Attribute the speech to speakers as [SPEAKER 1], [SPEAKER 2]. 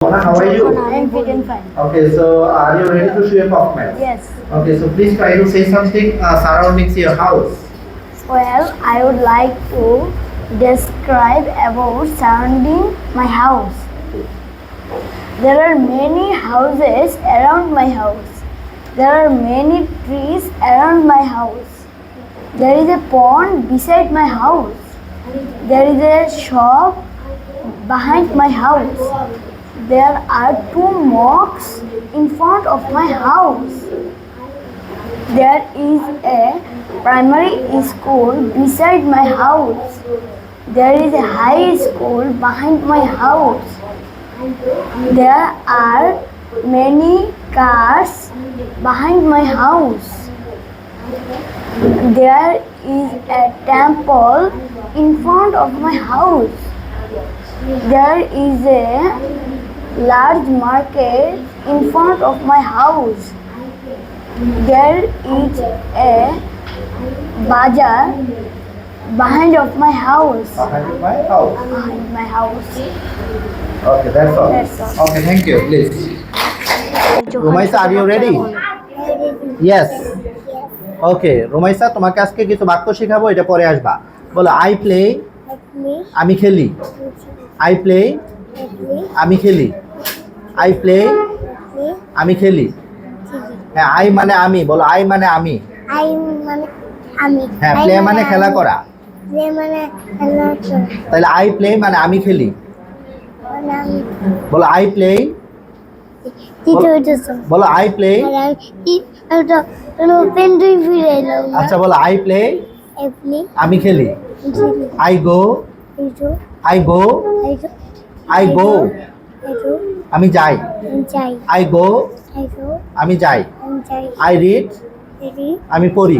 [SPEAKER 1] Mona, how are you?
[SPEAKER 2] I am fit and fine.
[SPEAKER 1] Okay, so are you ready to show your performance?
[SPEAKER 2] Yes.
[SPEAKER 1] Okay, so please try to say something surrounding your house.
[SPEAKER 2] Well, I would like to describe about surrounding my house. There are many houses around my house. There are many trees around my house. There is a pond beside my house. There is a shop behind my house. There are two mosques in front of my house. There is a primary school beside my house. There is a high school behind my house. There are many cars behind my house. There is a temple in front of my house. There is a large market in front of my house. There is a bazaar behind of my house.
[SPEAKER 1] Behind my house.
[SPEAKER 2] Behind my house.
[SPEAKER 1] Okay, that's all.
[SPEAKER 2] That's all.
[SPEAKER 1] Okay, thank you. Please. Rumaisa, are you ready? Yes. Okay, Rumaisa, তোমাকে আজকে কিছু বাক্য শেখাবো, এটা পরে আসবা। বলো I play, আমি খেলি। আই প্লে, আমি খেলি। আই প্লে, আমি খেলি। হ্যাঁ, আই মানে আমি, বলো আই মানে আমি।
[SPEAKER 3] আই মানে আমি।
[SPEAKER 1] হ্যাঁ, প্লে মানে খেলা করা।
[SPEAKER 3] প্লে মানে খেলা করা।
[SPEAKER 1] তাহলে আই প্লে মানে আমি খেলি।
[SPEAKER 3] মানে আমি।
[SPEAKER 1] বলো আই প্লে। বলো আই প্লে। আচ্ছা বলো আই প্লে, আমি খেলি। I go, I go, I go, আমি যাই। আই গো, আমি যাই। আই রিড, আমি পড়ি।